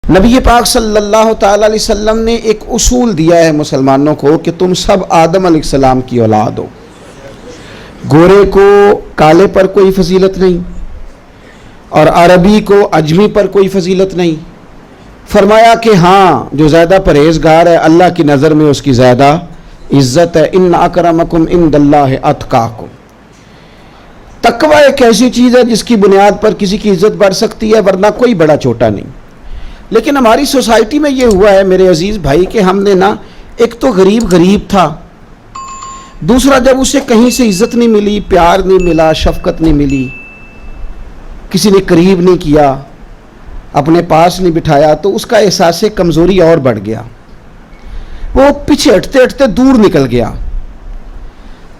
نبی پاک صلی اللہ تعالی علیہ وسلم نے ایک اصول دیا ہے مسلمانوں کو کہ تم سب آدم علیہ السلام کی اولاد ہو. گورے کو کالے پر کوئی فضیلت نہیں اور عربی کو عجمی پر کوئی فضیلت نہیں. فرمایا کہ ہاں جو زیادہ پرہیزگار ہے اللہ کی نظر میں اس کی زیادہ عزت ہے. ان اکرمکم عند اللہ اتقاکم. تقوی ایک ایسی چیز ہے جس کی بنیاد پر کسی کی عزت بڑھ سکتی ہے ورنہ کوئی بڑا چھوٹا نہیں. لیکن ہماری سوسائٹی میں یہ ہوا ہے میرے عزیز بھائی کہ ہم نے نا ایک تو غریب تھا, دوسرا جب اسے کہیں سے عزت نہیں ملی, پیار نہیں ملا, شفقت نہیں ملی, کسی نے قریب نہیں کیا, اپنے پاس نہیں بٹھایا, تو اس کا احساس کمزوری اور بڑھ گیا. وہ پیچھے ہٹتے ہٹتے دور نکل گیا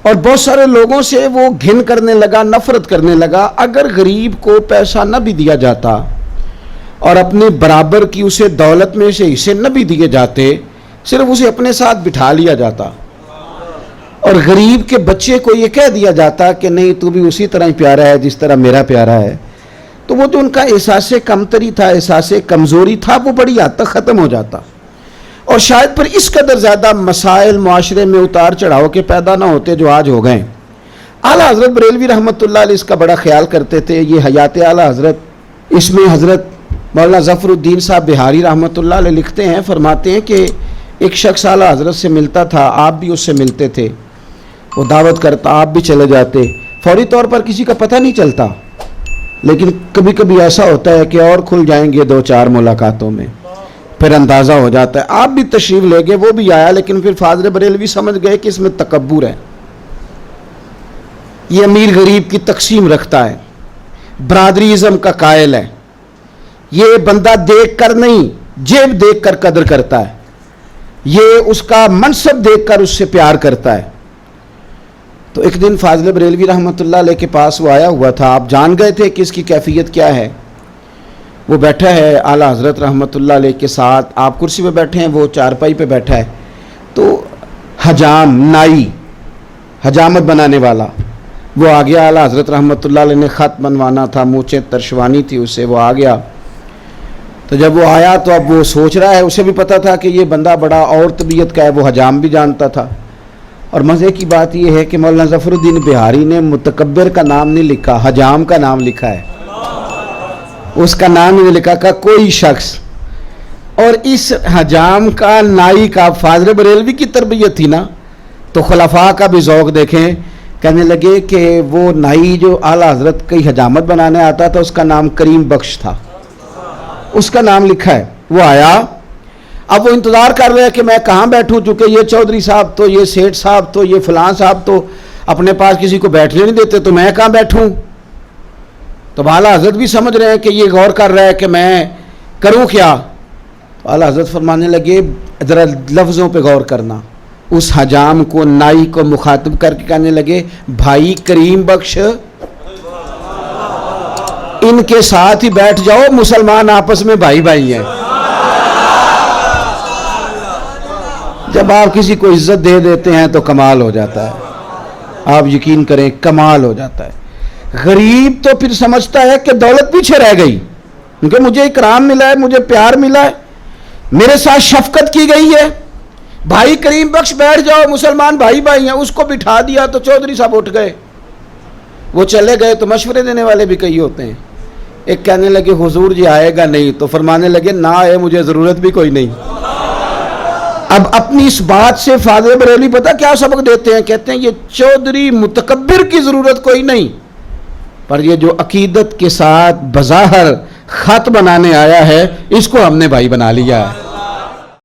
اور بہت سارے لوگوں سے وہ گھن کرنے لگا, نفرت کرنے لگا. اگر غریب کو پیسہ نہ بھی دیا جاتا اور اپنے برابر کی اسے دولت میں سے حصے نہ بھی دیے جاتے, صرف اسے اپنے ساتھ بٹھا لیا جاتا اور غریب کے بچے کو یہ کہہ دیا جاتا کہ نہیں تو بھی اسی طرح ہی پیارا ہے جس طرح میرا پیارا ہے, تو وہ جو ان کا احساس کمتری تھا, احساس کمزوری تھا, وہ بڑی حد تک ختم ہو جاتا. اور شاید پر اس قدر زیادہ مسائل معاشرے میں اتار چڑھاؤ کے پیدا نہ ہوتے جو آج ہو گئے. اعلیٰ حضرت بریلوی رحمۃ اللہ علیہ اس کا بڑا خیال کرتے تھے. یہ حیات اعلیٰ حضرت, اس میں حضرت مولانا ظفر الدین صاحب بہاری رحمۃ اللہ علیہ لکھتے ہیں, فرماتے ہیں کہ ایک شخص اعلیٰ حضرت سے ملتا تھا, آپ بھی اس سے ملتے تھے, وہ دعوت کرتا, آپ بھی چلے جاتے. فوری طور پر کسی کا پتہ نہیں چلتا, لیکن کبھی کبھی ایسا ہوتا ہے کہ اور کھل جائیں گے 2-4 ملاقاتوں میں, پھر اندازہ ہو جاتا ہے. آپ بھی تشریف لے گئے, وہ بھی آیا, لیکن پھر فاضل بریلوی سمجھ گئے کہ اس میں تکبر ہے, یہ امیر غریب کی تقسیم رکھتا ہے, برادری ازم کا قائل ہے, یہ بندہ دیکھ کر نہیں جیب دیکھ کر قدر کرتا ہے, یہ اس کا منصب دیکھ کر اس سے پیار کرتا ہے. تو ایک دن فاضل بریلوی رحمۃ اللہ علیہ کے پاس وہ آیا ہوا تھا. آپ جان گئے تھے کہ اس کی کیفیت کیا ہے. وہ بیٹھا ہے اعلیٰ حضرت رحمۃ اللہ علیہ کے ساتھ, آپ کرسی پہ بیٹھے ہیں, وہ چارپائی پہ بیٹھا ہے. تو حجام, نائی, حجامت بنانے والا وہ آ گیا. اعلیٰ حضرت رحمۃ اللہ علیہ نے خط بنوانا تھا, مونچھیں ترشوانی تھی اسے, وہ آ گیا. تو جب وہ آیا تو اب وہ سوچ رہا ہے, اسے بھی پتا تھا کہ یہ بندہ بڑا اور طبیعت کا ہے, وہ حجام بھی جانتا تھا. اور مزے کی بات یہ ہے کہ مولانا ظفر الدین بہاری نے متکبر کا نام نہیں لکھا, حجام کا نام لکھا ہے. اس کا نام نہیں لکھا کہ کوئی شخص. اور اس حجام کا, نائی کا, فاضل بریلوی کی تربیت تھی نا, تو خلفاء کا بھی ذوق دیکھیں. کہنے لگے کہ وہ نائی جو اعلیٰ حضرت کی حجامت بنانے آتا تھا اس کا نام کریم بخش تھا, اس کا نام لکھا ہے. وہ آیا, اب وہ انتظار کر رہے ہیں کہ میں کہاں بیٹھوں, چونکہ یہ چودھری صاحب تو, یہ سیٹھ صاحب تو, یہ فلاں صاحب تو اپنے پاس کسی کو بیٹھنے نہیں دیتے, تو میں کہاں بیٹھوں. تو اعلیٰ حضرت بھی سمجھ رہے ہیں کہ یہ غور کر رہا ہے کہ میں کروں کیا. تو اعلیٰ حضرت فرمانے لگے ذرا لفظوں پہ غور کرنا. اس حجام کو, نائی کو مخاطب کر کے کہنے لگے, بھائی کریم بخش, ان کے ساتھ ہی بیٹھ جاؤ, مسلمان آپس میں بھائی بھائی ہیں. جب آپ کسی کو عزت دے دیتے ہیں تو کمال ہو جاتا ہے, آپ یقین کریں کمال ہو جاتا ہے. غریب تو پھر سمجھتا ہے کہ دولت پیچھے رہ گئی, کیونکہ مجھے اکرام ملا ہے, مجھے پیار ملا ہے, میرے ساتھ شفقت کی گئی ہے. بھائی کریم بخش بیٹھ جاؤ, مسلمان بھائی بھائی ہیں. اس کو بٹھا دیا تو چودھری صاحب اٹھ گئے, وہ چلے گئے. تو مشورے دینے والے بھی کئی ہوتے ہیں. ایک کہنے لگے حضور جی آئے گا نہیں, تو فرمانے لگے نہ آئے, مجھے ضرورت بھی کوئی نہیں. اب اپنی اس بات سے فاضل بریلوی پتہ کیا سبق دیتے ہیں, کہتے ہیں یہ چودھری متکبر کی ضرورت کوئی نہیں, پر یہ جو عقیدت کے ساتھ بظاہر خط بنانے آیا ہے اس کو ہم نے بھائی بنا لیا ہے.